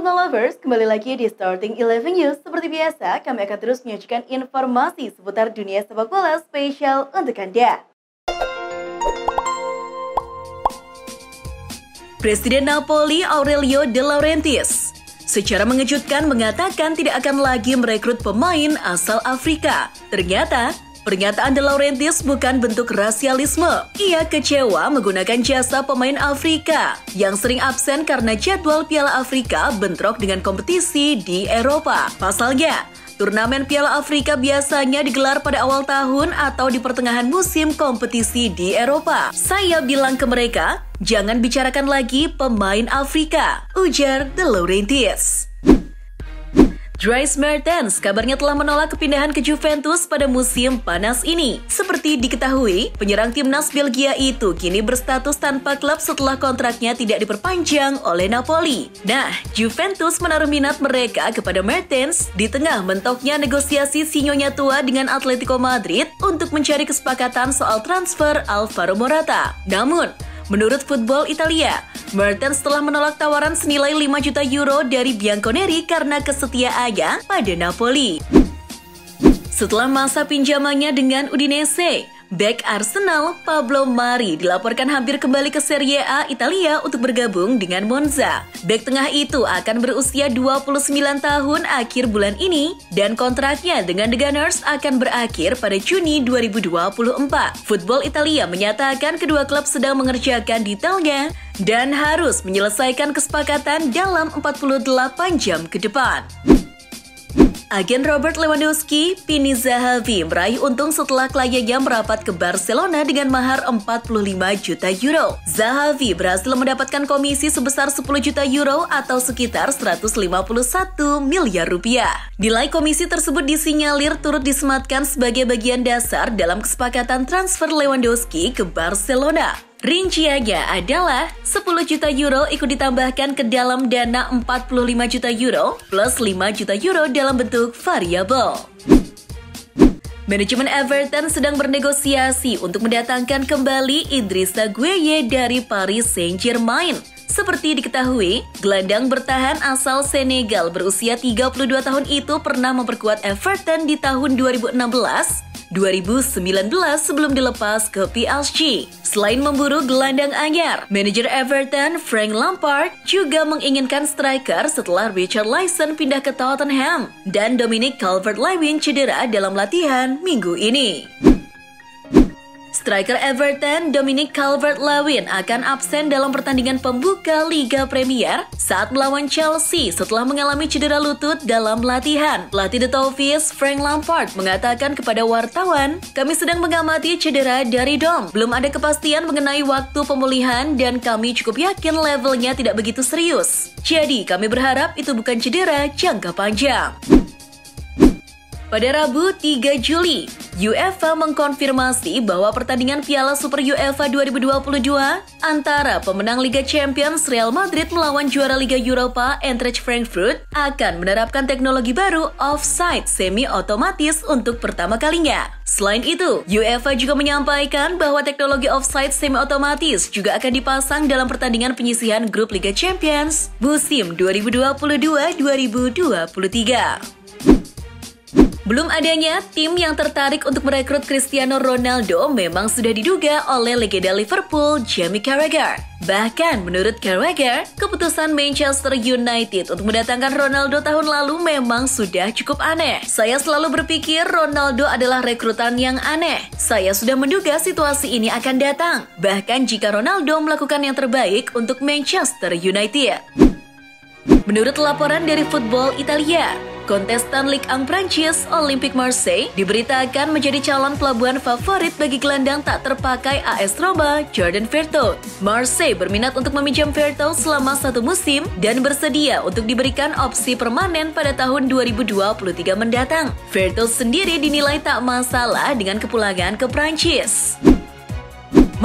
Barcelona Lovers, kembali lagi di Starting 11 News. Seperti biasa, kami akan terus menyajikan informasi seputar dunia sepak bola spesial untuk Anda. Presiden Napoli Aurelio De Laurentiis secara mengejutkan mengatakan tidak akan lagi merekrut pemain asal Afrika. Ternyata, pernyataan De Laurentiis bukan bentuk rasialisme. Ia kecewa menggunakan jasa pemain Afrika yang sering absen karena jadwal Piala Afrika bentrok dengan kompetisi di Eropa. Pasalnya, turnamen Piala Afrika biasanya digelar pada awal tahun atau di pertengahan musim kompetisi di Eropa. Saya bilang ke mereka, jangan bicarakan lagi pemain Afrika, ujar De Laurentiis. Dries Mertens kabarnya telah menolak kepindahan ke Juventus pada musim panas ini. Seperti diketahui, penyerang timnas Belgia itu kini berstatus tanpa klub setelah kontraknya tidak diperpanjang oleh Napoli. Nah, Juventus menaruh minat mereka kepada Mertens di tengah mentoknya negosiasi si Nyonya tua dengan Atletico Madrid untuk mencari kesepakatan soal transfer Alvaro Morata. Namun, menurut Football Italia, Mertens telah menolak tawaran senilai 5 juta euro dari Bianconeri karena kesetiaannya pada Napoli. Setelah masa pinjamannya dengan Udinese, bek Arsenal Pablo Mari dilaporkan hampir kembali ke Serie A Italia untuk bergabung dengan Monza. Bek tengah itu akan berusia 29 tahun akhir bulan ini dan kontraknya dengan The Gunners akan berakhir pada Juni 2024. Football Italia menyatakan kedua klub sedang mengerjakan detailnya dan harus menyelesaikan kesepakatan dalam 48 jam ke depan. Agen Robert Lewandowski, Pini Zahavi, meraih untung setelah kliennya merapat ke Barcelona dengan mahar 45 juta euro. Zahavi berhasil mendapatkan komisi sebesar 10 juta euro atau sekitar 151 miliar rupiah. Nilai komisi tersebut disinyalir turut disematkan sebagai bagian dasar dalam kesepakatan transfer Lewandowski ke Barcelona. Rinciannya adalah 10 juta euro ikut ditambahkan ke dalam dana 45 juta euro plus 5 juta euro dalam bentuk variabel. Manajemen Everton sedang bernegosiasi untuk mendatangkan kembali Idrissa Gueye dari Paris Saint-Germain. Seperti diketahui, gelandang bertahan asal Senegal berusia 32 tahun itu pernah memperkuat Everton di tahun 2019 sebelum dilepas ke PSG. Selain memburu gelandang anyar, manajer Everton Frank Lampard juga menginginkan striker setelah Richarlison pindah ke Tottenham dan Dominic Calvert-Lewin cedera dalam latihan minggu ini. Striker Everton Dominic Calvert-Lewin akan absen dalam pertandingan pembuka Liga Premier saat melawan Chelsea setelah mengalami cedera lutut dalam latihan. Pelatih The Toffees Frank Lampard mengatakan kepada wartawan, "Kami sedang mengamati cedera dari Dom. Belum ada kepastian mengenai waktu pemulihan dan kami cukup yakin levelnya tidak begitu serius. Jadi kami berharap itu bukan cedera jangka panjang." Pada Rabu 3 Juli, UEFA mengkonfirmasi bahwa pertandingan Piala Super UEFA 2022 antara pemenang Liga Champions Real Madrid melawan juara Liga Eropa Eintracht Frankfurt akan menerapkan teknologi baru offside semi-otomatis untuk pertama kalinya. Selain itu, UEFA juga menyampaikan bahwa teknologi offside semi-otomatis juga akan dipasang dalam pertandingan penyisihan grup Liga Champions musim 2022-2023. Belum adanya tim yang tertarik untuk merekrut Cristiano Ronaldo memang sudah diduga oleh legenda Liverpool, Jamie Carragher. Bahkan menurut Carragher, keputusan Manchester United untuk mendatangkan Ronaldo tahun lalu memang sudah cukup aneh. "Saya selalu berpikir Ronaldo adalah rekrutan yang aneh. Saya sudah menduga situasi ini akan datang. Bahkan jika Ronaldo melakukan yang terbaik untuk Manchester United." Menurut laporan dari Football Italia, kontestan Ligue 1 Prancis Olympique Marseille diberitakan menjadi calon pelabuhan favorit bagi gelandang tak terpakai AS Roma, Jordan Vertonghen. Marseille berminat untuk meminjam Vertonghen selama 1 musim dan bersedia untuk diberikan opsi permanen pada tahun 2023 mendatang. Vertonghen sendiri dinilai tak masalah dengan kepulangan ke Prancis.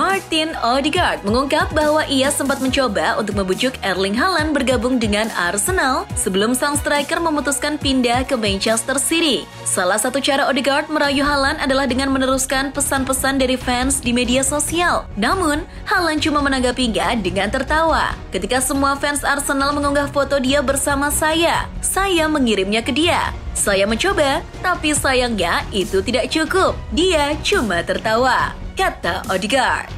Martin Odegaard mengungkap bahwa ia sempat mencoba untuk membujuk Erling Haaland bergabung dengan Arsenal sebelum sang striker memutuskan pindah ke Manchester City. Salah satu cara Odegaard merayu Haaland adalah dengan meneruskan pesan-pesan dari fans di media sosial. Namun, Haaland cuma menanggapinya dengan tertawa. Ketika semua fans Arsenal mengunggah foto dia bersama saya mengirimnya ke dia. Saya mencoba, tapi sayangnya itu tidak cukup. Dia cuma tertawa, kata Odegaard.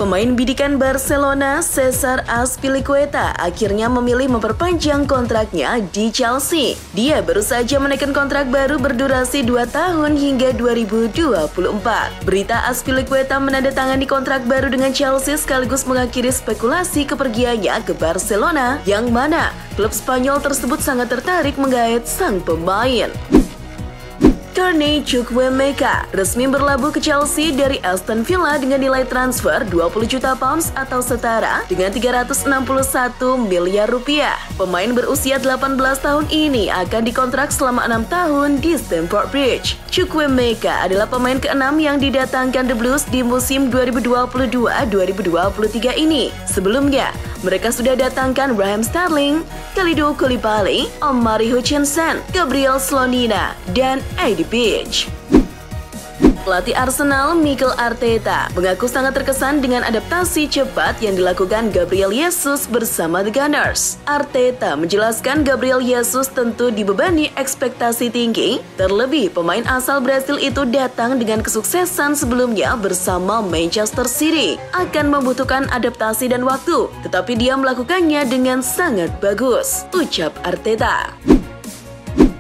Pemain bidikan Barcelona, Cesar Azpilicueta, akhirnya memilih memperpanjang kontraknya di Chelsea. Dia baru saja menaikkan kontrak baru berdurasi 2 tahun hingga 2024. Berita Azpilicueta menandatangani kontrak baru dengan Chelsea sekaligus mengakhiri spekulasi kepergiannya ke Barcelona, yang mana klub Spanyol tersebut sangat tertarik menggait sang pemain. Carney Chukwuemeka resmi berlabuh ke Chelsea dari Aston Villa dengan nilai transfer 20 juta pounds atau setara dengan 361 miliar rupiah. Pemain berusia 18 tahun ini akan dikontrak selama 6 tahun di Stamford Bridge. Chukwuemeka adalah pemain ke-6 yang didatangkan The Blues di musim 2022-2023 ini. Sebelumnya, mereka sudah datangkan Raheem Sterling, Kalidou Koulibaly, Omari Hutchinson, Gabriel Slonina, dan Eddie Beach. Pelatih Arsenal, Mikel Arteta, mengaku sangat terkesan dengan adaptasi cepat yang dilakukan Gabriel Jesus bersama The Gunners. Arteta menjelaskan Gabriel Jesus tentu dibebani ekspektasi tinggi, terlebih pemain asal Brasil itu datang dengan kesuksesan sebelumnya bersama Manchester City. Akan membutuhkan adaptasi dan waktu, tetapi dia melakukannya dengan sangat bagus, ucap Arteta.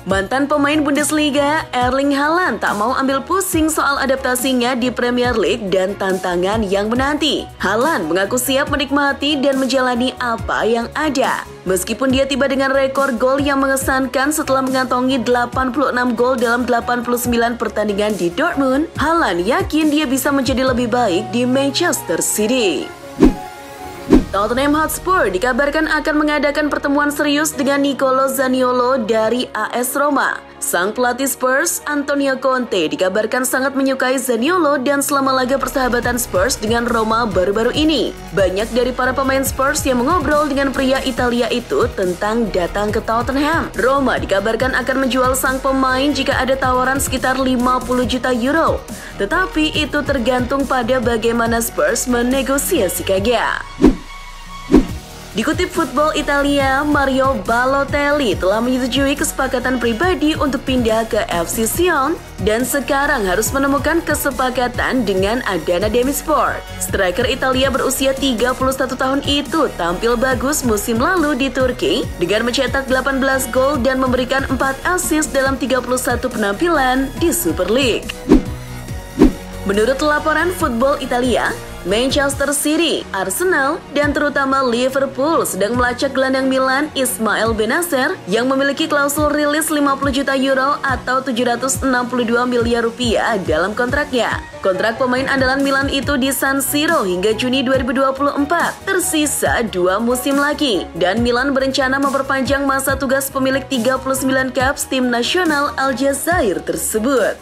Mantan pemain Bundesliga, Erling Haaland tak mau ambil pusing soal adaptasinya di Premier League dan tantangan yang menanti. Haaland mengaku siap menikmati dan menjalani apa yang ada. Meskipun dia tiba dengan rekor gol yang mengesankan setelah mengantongi 86 gol dalam 89 pertandingan di Dortmund, Haaland yakin dia bisa menjadi lebih baik di Manchester City. Tottenham Hotspur dikabarkan akan mengadakan pertemuan serius dengan Nicolo Zaniolo dari AS Roma. Sang pelatih Spurs, Antonio Conte, dikabarkan sangat menyukai Zaniolo dan selama laga persahabatan Spurs dengan Roma baru-baru ini. Banyak dari para pemain Spurs yang mengobrol dengan pria Italia itu tentang datang ke Tottenham. Roma dikabarkan akan menjual sang pemain jika ada tawaran sekitar 50 juta euro. Tetapi itu tergantung pada bagaimana Spurs menegosiasikannya. Dikutip Football Italia, Mario Balotelli telah menyetujui kesepakatan pribadi untuk pindah ke FC Sion dan sekarang harus menemukan kesepakatan dengan Adana Demirspor. Striker Italia berusia 31 tahun itu tampil bagus musim lalu di Turki dengan mencetak 18 gol dan memberikan 4 assist dalam 31 penampilan di Super League. Menurut laporan Football Italia, Manchester City, Arsenal, dan terutama Liverpool sedang melacak gelandang Milan Ismail Benacer yang memiliki klausul rilis 50 juta euro atau 762 miliar rupiah dalam kontraknya. Kontrak pemain andalan Milan itu di San Siro hingga Juni 2024, tersisa 2 musim lagi, dan Milan berencana memperpanjang masa tugas pemilik 39 caps tim nasional Aljazair tersebut.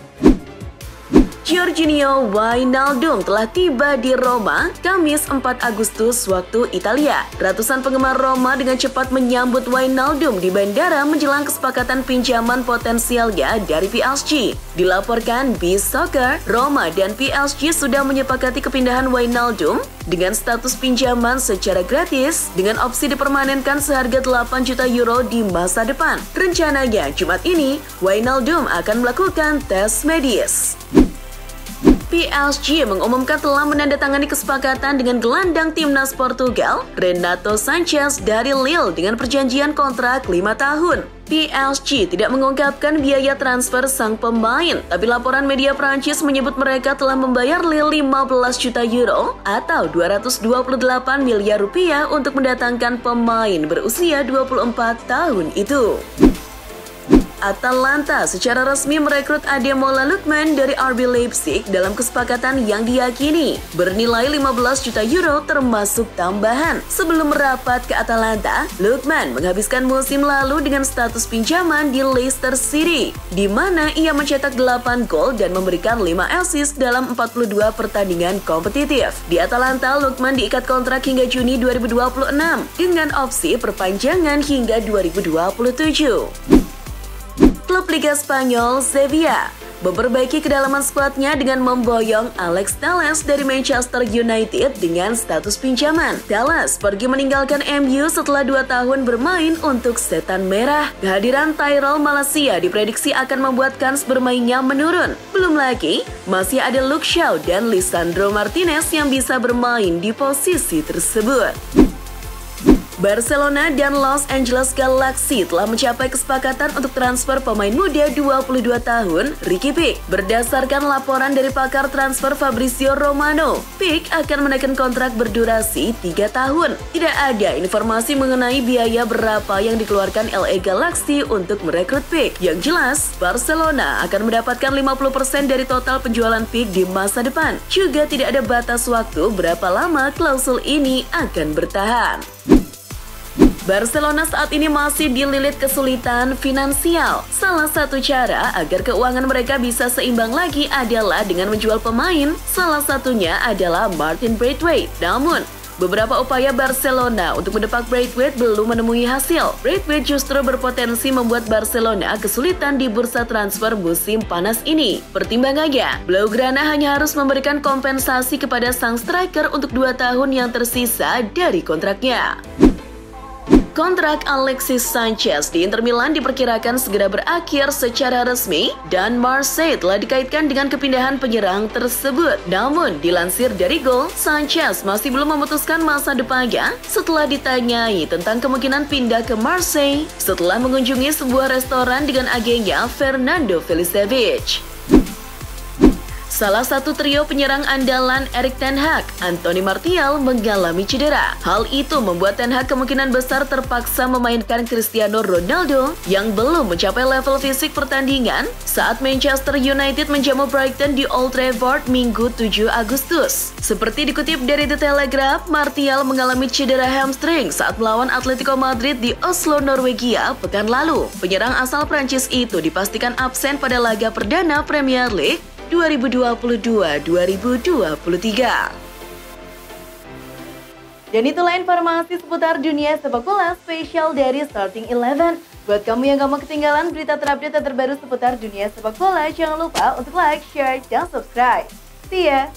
Georginio Wijnaldum telah tiba di Roma Kamis 4 Agustus waktu Italia. Ratusan penggemar Roma dengan cepat menyambut Wijnaldum di bandara menjelang kesepakatan pinjaman potensialnya dari PSG. Dilaporkan Beast Soccer, Roma dan PSG sudah menyepakati kepindahan Wijnaldum dengan status pinjaman secara gratis dengan opsi dipermanenkan seharga 8 juta euro di masa depan. Rencananya Jumat ini Wijnaldum akan melakukan tes medis. PSG mengumumkan telah menandatangani kesepakatan dengan gelandang timnas Portugal, Renato Sanches dari Lille dengan perjanjian kontrak 5 tahun. PSG tidak mengungkapkan biaya transfer sang pemain, tapi laporan media Prancis menyebut mereka telah membayar Lille 15 juta euro atau 228 miliar rupiah untuk mendatangkan pemain berusia 24 tahun itu. Atalanta secara resmi merekrut Ademola Lookman dari RB Leipzig dalam kesepakatan yang diyakini bernilai 15 juta euro termasuk tambahan. Sebelum merapat ke Atalanta, Lookman menghabiskan musim lalu dengan status pinjaman di Leicester City, di mana ia mencetak 8 gol dan memberikan 5 assist dalam 42 pertandingan kompetitif. Di Atalanta, Lookman diikat kontrak hingga Juni 2026 dengan opsi perpanjangan hingga 2027. Klub Liga Spanyol Sevilla memperbaiki kedalaman skuadnya dengan memboyong Alex Telles dari Manchester United dengan status pinjaman. Telles pergi meninggalkan MU setelah 2 tahun bermain untuk Setan Merah. Kehadiran Tyrell Malacia diprediksi akan membuat kans bermainnya menurun. Belum lagi, masih ada Luke Shaw dan Lisandro Martinez yang bisa bermain di posisi tersebut. Barcelona dan Los Angeles Galaxy telah mencapai kesepakatan untuk transfer pemain muda 22 tahun, Ricky Puig. Berdasarkan laporan dari pakar transfer Fabrizio Romano, Puig akan menaikkan kontrak berdurasi 3 tahun. Tidak ada informasi mengenai biaya berapa yang dikeluarkan LA Galaxy untuk merekrut Puig. Yang jelas, Barcelona akan mendapatkan 50% dari total penjualan Puig di masa depan. Juga tidak ada batas waktu berapa lama klausul ini akan bertahan. Barcelona saat ini masih dililit kesulitan finansial. Salah satu cara agar keuangan mereka bisa seimbang lagi adalah dengan menjual pemain. Salah satunya adalah Martin Braithwaite. Namun, beberapa upaya Barcelona untuk mendepak Braithwaite belum menemui hasil. Braithwaite justru berpotensi membuat Barcelona kesulitan di bursa transfer musim panas ini. Pertimbangannya, Blaugrana hanya harus memberikan kompensasi kepada sang striker untuk 2 tahun yang tersisa dari kontraknya. Kontrak Alexis Sanchez di Inter Milan diperkirakan segera berakhir secara resmi dan Marseille telah dikaitkan dengan kepindahan penyerang tersebut. Namun, dilansir dari Goal, Sanchez masih belum memutuskan masa depannya setelah ditanyai tentang kemungkinan pindah ke Marseille setelah mengunjungi sebuah restoran dengan agennya Fernando Felicevich. Salah satu trio penyerang andalan Erik ten Hag, Anthony Martial, mengalami cedera. Hal itu membuat ten Hag kemungkinan besar terpaksa memainkan Cristiano Ronaldo yang belum mencapai level fisik pertandingan saat Manchester United menjamu Brighton di Old Trafford Minggu 7 Agustus. Seperti dikutip dari The Telegraph, Martial mengalami cedera hamstring saat melawan Atletico Madrid di Oslo, Norwegia pekan lalu. Penyerang asal Prancis itu dipastikan absen pada laga perdana Premier League 2022-2023. Dan itulah informasi seputar dunia sepak bola spesial dari Starting 11. Buat kamu yang gak mau ketinggalan berita terupdate dan terbaru seputar dunia sepak bola, jangan lupa untuk like, share, dan subscribe. See ya!